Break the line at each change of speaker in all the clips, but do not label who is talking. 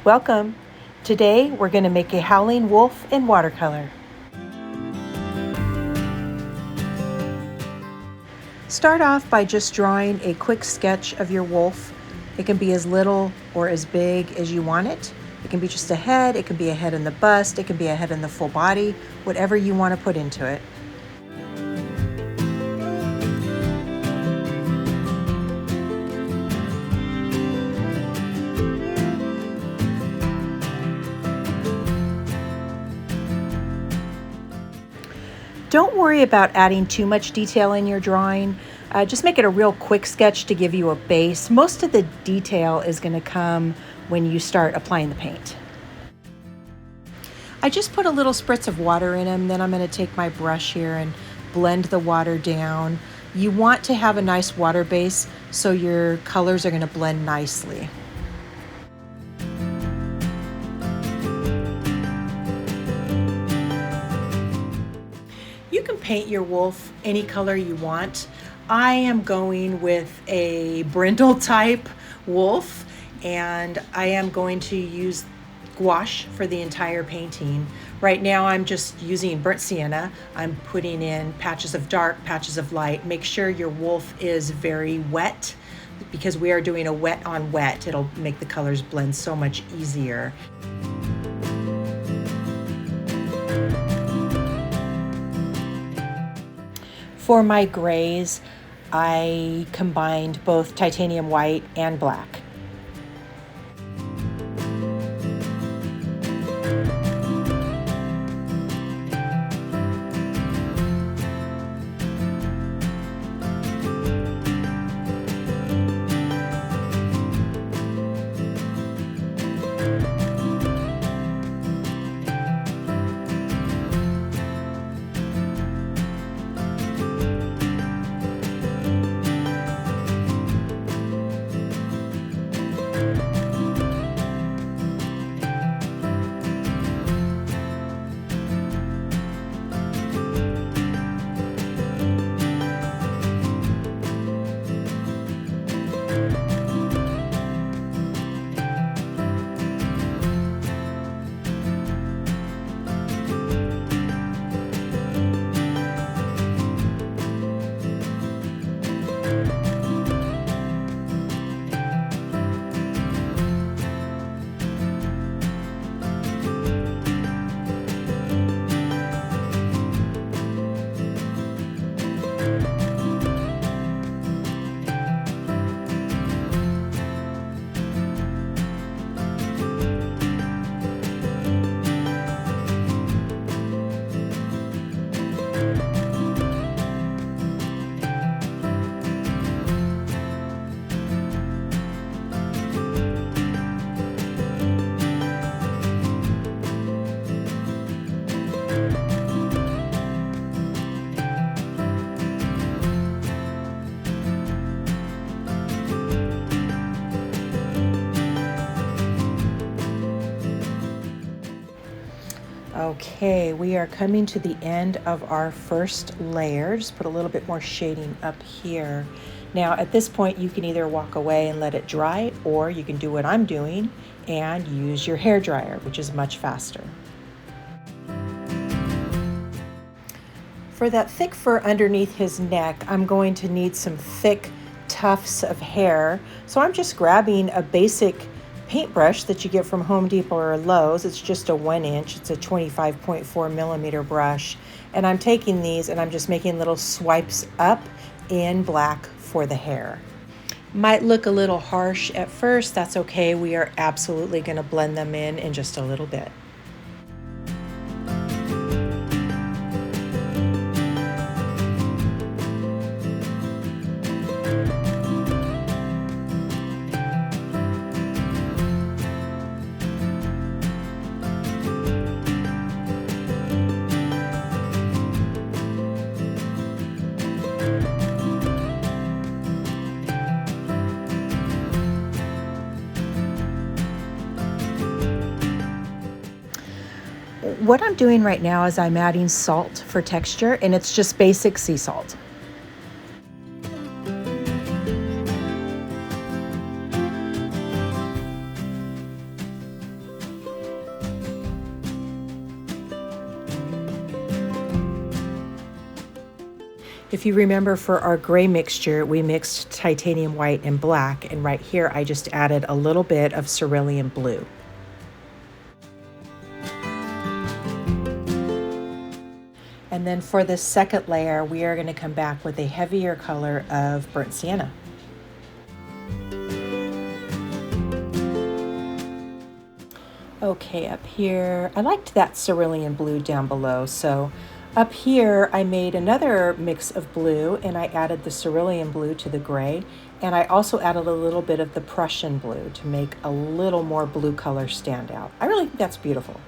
Welcome! Today we're going to make a howling wolf in watercolor. Start off by just drawing a quick sketch of your wolf. It can be as little or as big as you want it. It can be just a head, it can be a head in the bust, it can be a head in the full body, whatever you want to put into it. Don't worry about adding too much detail in your drawing. Just make it a real quick sketch to give you a base. Most of the detail is going to come when you start applying the paint. I just put a little spritz of water in them, then I'm going to take my brush here and blend the water down. You want to have a nice water base so your colors are going to blend nicely. You can paint your wolf any color you want. I am going with a brindle type wolf, and I am going to use gouache for the entire painting. Right now I'm just using burnt sienna. I'm putting in patches of dark, patches of light. Make sure your wolf is very wet because we are doing a wet on wet. It'll make the colors blend so much easier. For my grays, I combined both titanium white and black. Okay, we are coming to the end of our first layer. Just put a little bit more shading up here. Now at this point you can either walk away and let it dry, or you can do what I'm doing and use your hair dryer, which is much faster. For that thick fur underneath his neck, I'm going to need some thick tufts of hair. So I'm just grabbing a basic paintbrush that you get from Home Depot or Lowe's. It's just a 1 inch. It's a 25.4 millimeter brush. And I'm taking these and I'm just making little swipes up in black for the hair. Might look a little harsh at first. That's okay. We are absolutely going to blend them in just a little bit. What I'm doing right now is I'm adding salt for texture, and it's just basic sea salt. If you remember, for our gray mixture, we mixed titanium white and black, and right here I just added a little bit of cerulean blue. And then for the second layer, we are going to come back with a heavier color of burnt sienna. Okay, up here, I liked that cerulean blue down below, so up here I made another mix of blue and I added the cerulean blue to the gray, and I also added a little bit of the Prussian blue to make a little more blue color stand out. I really think that's beautiful.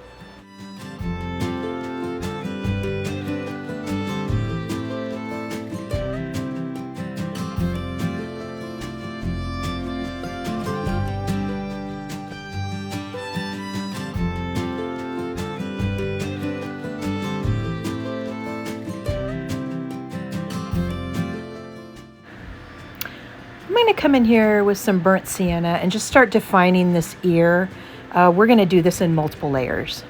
I'm going to come in here with some burnt sienna and just start defining this ear. We're going to do this in multiple layers.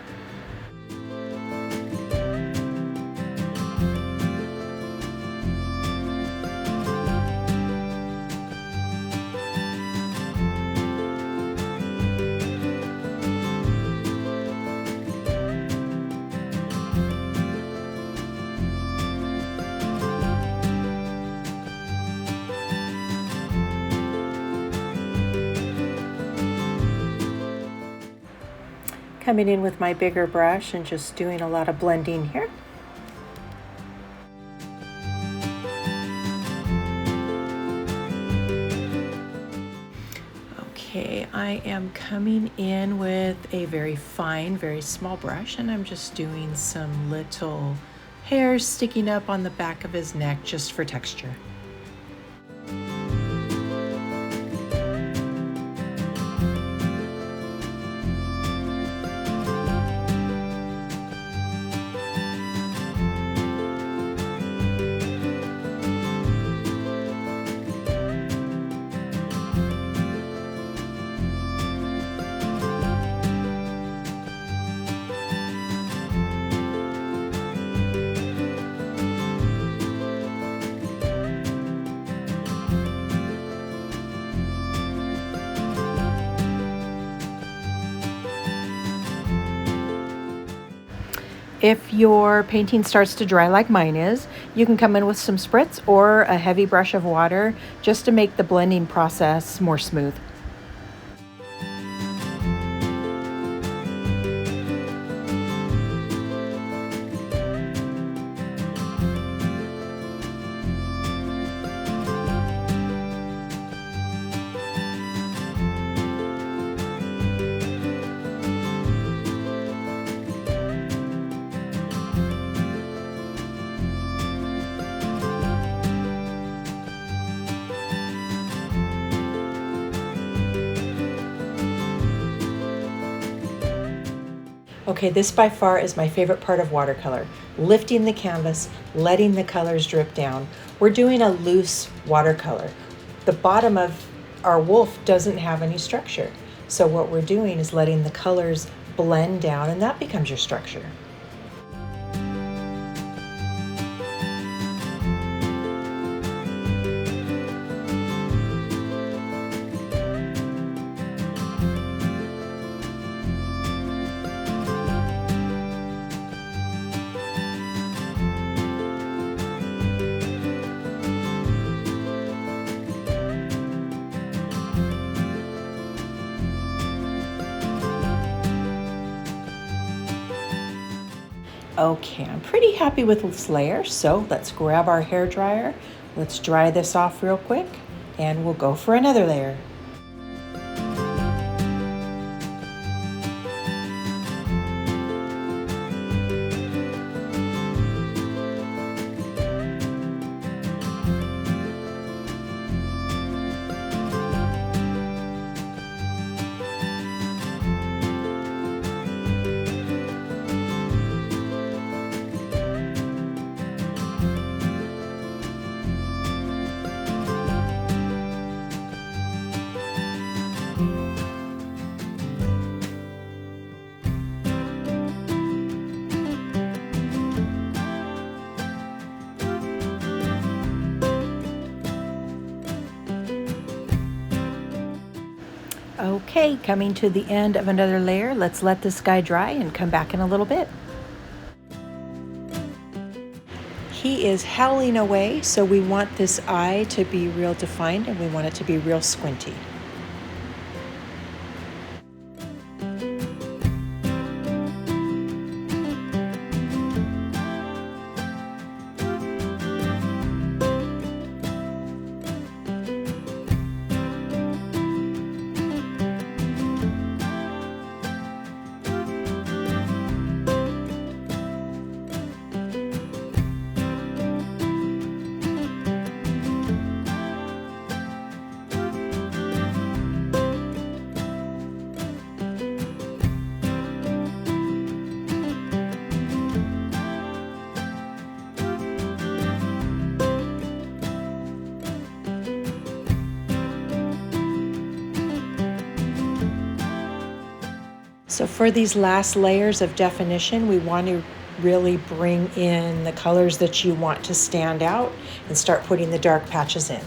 Coming in with my bigger brush and just doing a lot of blending here. Okay, I am coming in with a very fine, very small brush, and I'm just doing some little hairs sticking up on the back of his neck just for texture. If your painting starts to dry like mine is, you can come in with some spritz or a heavy brush of water just to make the blending process more smooth. Okay, this by far is my favorite part of watercolor, lifting the canvas, letting the colors drip down. We're doing a loose watercolor. The bottom of our wolf doesn't have any structure. So what we're doing is letting the colors blend down, and that becomes your structure. Okay, I'm pretty happy with this layer, so let's grab our hair dryer. Let's dry this off real quick, and we'll go for another layer. Okay, coming to the end of another layer. Let's let this guy dry and come back in a little bit. He is howling away, so we want this eye to be real defined and we want it to be real squinty. So for these last layers of definition, we want to really bring in the colors that you want to stand out and start putting the dark patches in.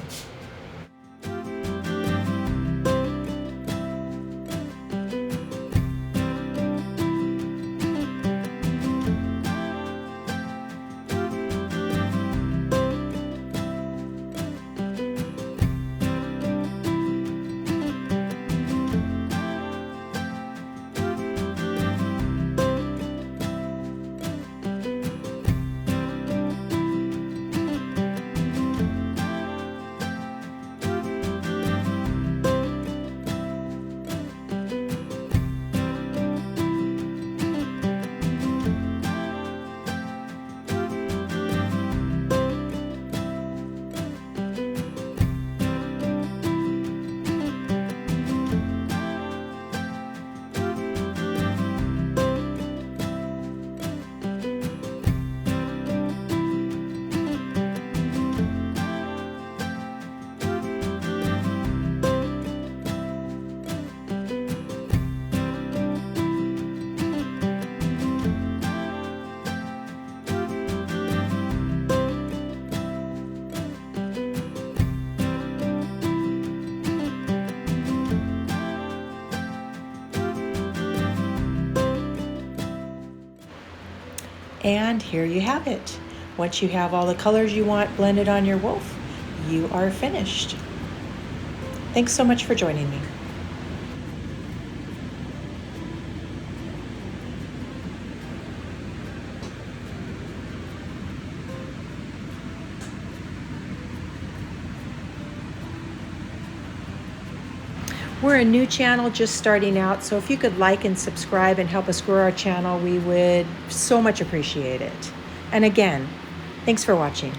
And here you have it. Once you have all the colors you want blended on your wolf, you are finished. Thanks so much for joining me. We're a new channel just starting out, so if you could like and subscribe and help us grow our channel, we would so much appreciate it. And again, thanks for watching.